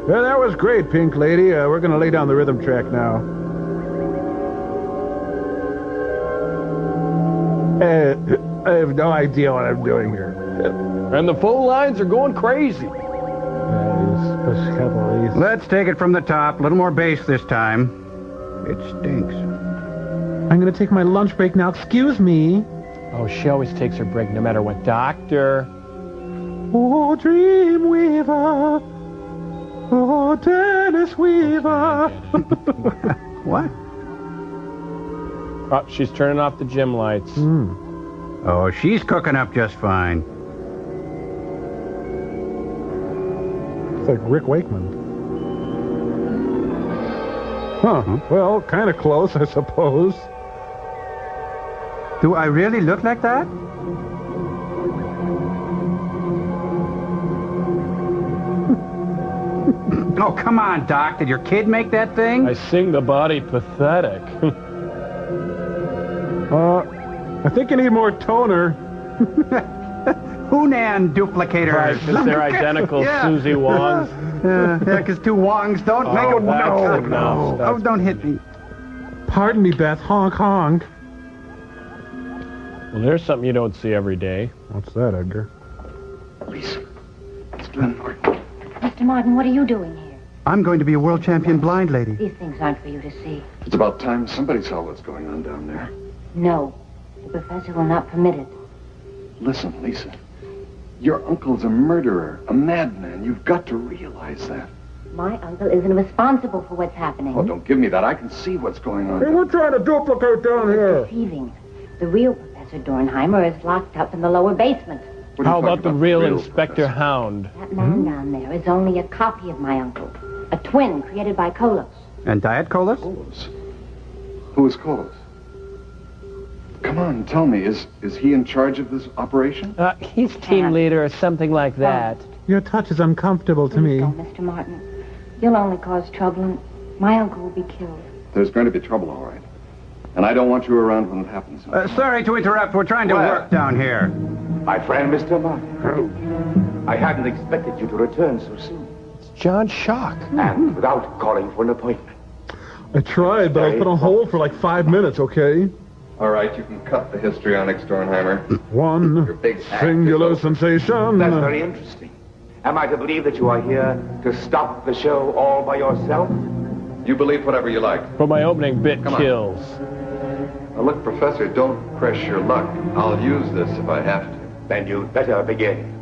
Well, that was great, Pink Lady. We're going to lay down the rhythm track now. I have no idea what I'm doing here. And the phone lines are going crazy. Let's take it from the top. A little more bass this time. It stinks. I'm going to take my lunch break now. Excuse me. Oh, she always takes her break no matter what. Doctor. Oh, Dreamweaver. Oh, Dennis Weaver. What? Oh, she's turning off the gym lights. Oh, she's cooking up just fine. It's like Rick Wakeman. Huh. Well, kind of close, I suppose. Do I really look like that? Oh, come on, Doc. Did your kid make that thing? I sing the body pathetic. I think you need more toner. Hunan duplicators. Right, because they're identical Susie Wongs. Yeah, because two Wongs don't make a Wong. No. Oh, don't hit me. Pardon me, Beth. Honk, honk. Well, there's something you don't see every day. What's that, Edgar? Lisa, it's Glenn Martin. Mr. Martin, what are you doing here? I'm going to be a world champion blind lady. These things aren't for you to see. It's about time somebody saw what's going on down there. No. The professor will not permit it. Listen, Lisa. Your uncle's a murderer, a madman. You've got to realize that. My uncle isn't responsible for what's happening. Oh, don't give me that. I can see what's going on. Hey, we're trying to duplicate down here. Deceiving. The real Professor Dornheimer is locked up in the lower basement. How about the real Inspector Hound? That man down there is only a copy of my uncle. A twin created by Kolos. And Diet Colas? Kolos? Who is Kolos? Come on, tell me, is he in charge of this operation? He's team leader or something like that. Your touch is uncomfortable to me. Please don't, Mr. Martin. You'll only cause trouble, and my uncle will be killed. There's going to be trouble, all right. And I don't want you around when it happens. Sorry to interrupt. We're trying to work down here. My friend, Mr. Martin. I hadn't expected you to return so soon. It's John Shock. And without calling for an appointment. I tried, but I was put on hold for like 5 minutes, okay? All right, you can cut the histrionics, Dornheimer. One Your big act singular is over. sensation. That's very interesting. Am I to believe that you are here to stop the show all by yourself? You believe whatever you like. But my opening bit Come on. kills. Now, look, Professor, don't press your luck. I'll use this if I have to. Then you'd better begin.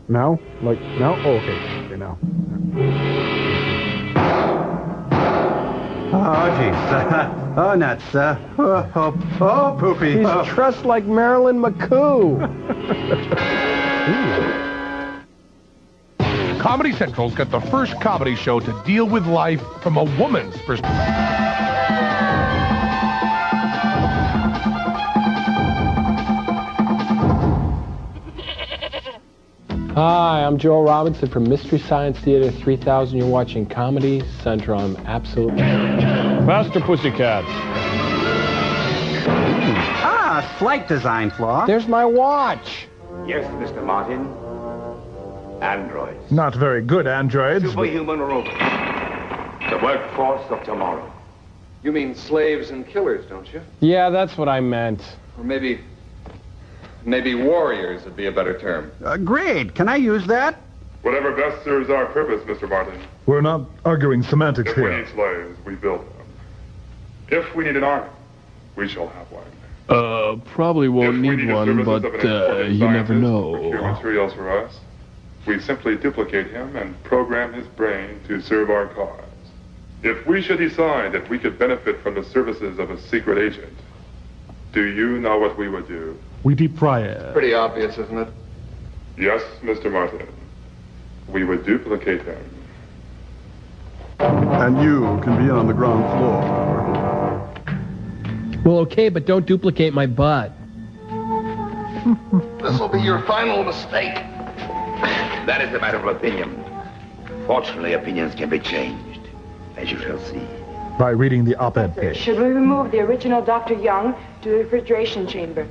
Now? Like, now? Oh, okay. Okay, now. Oh, jeez. Oh, nuts. Oh, poopy. He's dressed like Marilyn McCoo. Comedy Central's got the first comedy show to deal with life from a woman's perspective. Hi, I'm Joel Robinson from Mystery Science Theater 3000. You're watching Comedy Central. I'm absolutely... Faster, Pussycats. Ah, slight design flaw. There's my watch. Yes, Mr. Martin. Androids. Not very good androids. Superhuman robots. The workforce of tomorrow. You mean slaves and killers, don't you? Yeah, that's what I meant. Or maybe warriors would be a better term. Great. Can I use that? Whatever best serves our purpose, Mr. Martin. We're not arguing semantics If we here. need slaves, we build them. If we need an army, we shall have one. Probably won't If we need the one, services but of an important you never scientist to know. procure materials for us, we simply duplicate him and program his brain to serve our cause. If we should decide that we could benefit from the services of a secret agent, do you know what we would do? We deep fry it. Pretty obvious, isn't it? Yes, Mr. Martin. We would duplicate him. And you can be on the ground floor. Well, okay, but don't duplicate my butt. This will be your final mistake. That is a matter of opinion. Fortunately, opinions can be changed, as you shall see. By reading the op-ed page. Should we remove the original Dr. Young to the refrigeration chamber?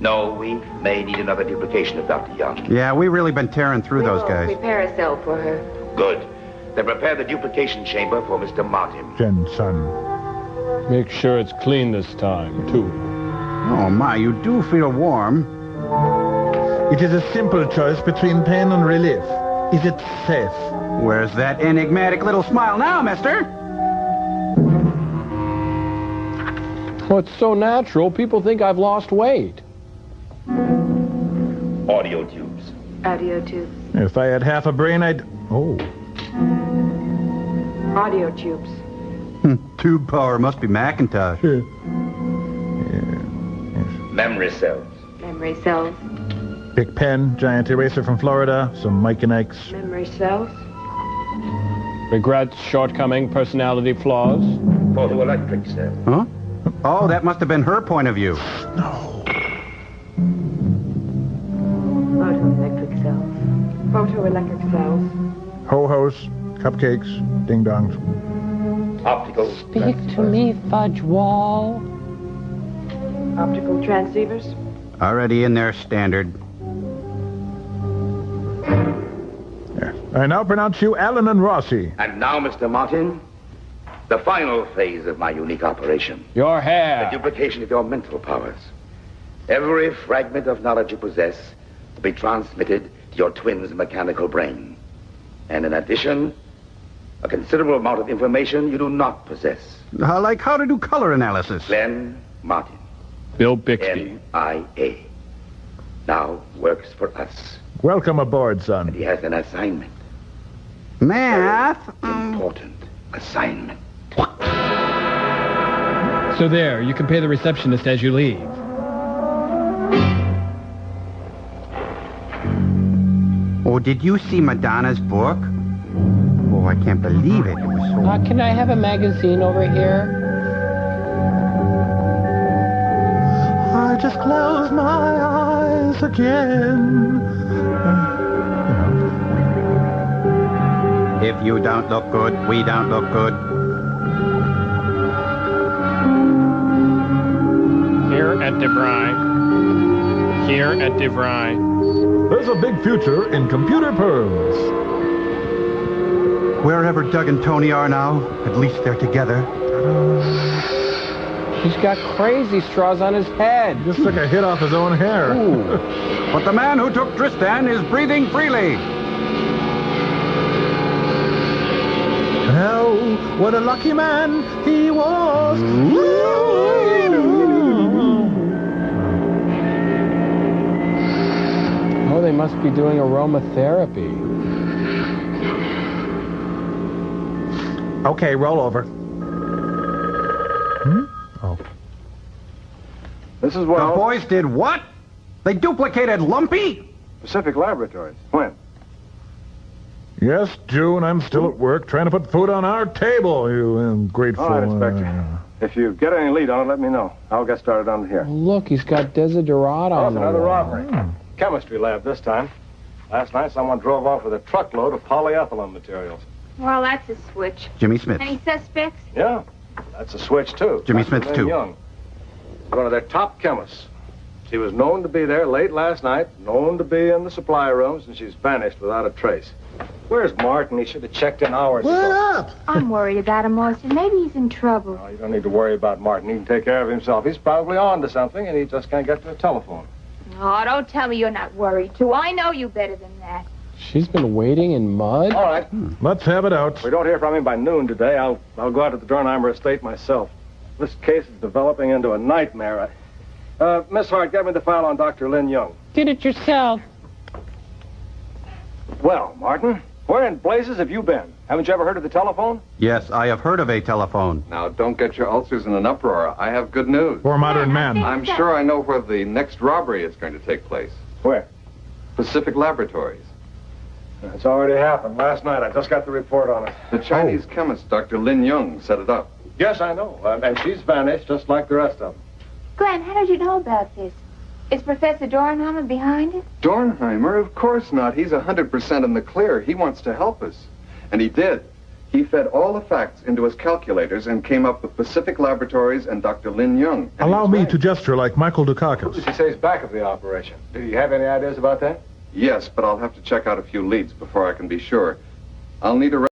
No, we may need another duplication of Dr. Young. Yeah, we've really been tearing through those guys. Prepare a cell for her. Good. Then prepare the duplication chamber for Mr. Martin. Son. Make sure it's clean this time, too. Oh, my, you do feel warm. It is a simple choice between pain and relief. Is it safe? Where's that enigmatic little smile now, mister? Oh, it's so natural, people think I've lost weight. Audio tubes. Audio tubes. If I had half a brain, I'd... Oh. Audio tubes. Tube power must be Macintosh. Memory cells. Memory cells. Big pen, giant eraser from Florida, some Mike and Ike's. Memory cells. Regrets, shortcoming, personality flaws. Photoelectric cell. Huh? Oh, that must have been her point of view. Photoelectric cells. Photoelectric cells. Ho-hos, cupcakes, ding-dongs. Optical. Speak to me, fudge wall. Optical transceivers. Already in there, standard. I now pronounce you Allen and Rossi. And now, Mr. Martin, the final phase of my unique operation. Your The hair. duplication of your mental powers. Every fragment of knowledge you possess will be transmitted to your twin's mechanical brain. And in addition, a considerable amount of information you do not possess. Like how to do color analysis. Glenn Martin, Bill Bixby. MIA, now works for us. Welcome aboard, son. He has an assignment. Math? Important assignment. So there, you can pay the receptionist as you leave. Oh, did you see Madonna's book? Oh, I can't believe it. It was so... Can I have a magazine over here? I just close my eyes again. If you don't look good, we don't look good. Here at DeVry. Here at DeVry. There's a big future in computer pearls. Wherever Doug and Tony are now, at least they're together. He's got crazy straws on his head. Just took a hit off his own hair. But the man who took Tristan is breathing freely. Hell, what a lucky man he was. Oh, they must be doing aromatherapy. Okay, roll over. Oh. This is Wells. The boys did what? They duplicated Lumpy? Pacific Laboratories. When? Yes, June, I'm still at work trying to put food on our table, you ungrateful... All right, Inspector. If you get any lead on it, let me know. I'll get started on it here. Look, he's got Desiderata on the another wall. robbery. Chemistry lab this time. Last night, someone drove off with a truckload of polyethylene materials. Well, that's a switch. Jimmy Smith. Any suspects? Yeah, that's a switch, too. Jimmy Dr. Smith, Lynn too. Young. One of their top chemists. She was known to be there late last night, known to be in the supply rooms, and she's vanished without a trace. Where's Martin? He should have checked in hours ago. What up? I'm worried about him, Austin. Maybe he's in trouble. No, you don't need to worry about Martin. He can take care of himself. He's probably on to something, and he just can't get to a telephone. Oh, don't tell me you're not worried, too. I know you better than that. She's been waiting in mud? All right. Let's have it out. If we don't hear from him by noon today, I'll go out to the Dornheimer estate myself. This case is developing into a nightmare. Miss Hart, get me the file on Dr. Lynn Young. Did it yourself. Well, Martin, where in blazes have you been? Haven't you ever heard of the telephone? Yes, I have heard of a telephone. Now, don't get your ulcers in an uproar. I have good news. For modern man. I'm sure I know where the next robbery is going to take place. Where? Pacific Laboratories. It's already happened. Last night, I just got the report on it. The Chinese chemist, Dr. Lin Young, set it up. Yes, I know. And she's vanished just like the rest of them. Glenn, how did you know about this? Is Professor Dornheimer behind it? Dornheimer? Of course not. He's 100% in the clear. He wants to help us. And he did. He fed all the facts into his calculators and came up with Pacific Laboratories and Dr. Lin Young. And Allow me to gesture like Michael Dukakis. She says back of the operation. Do you have any ideas about that? Yes, but I'll have to check out a few leads before I can be sure. I'll need a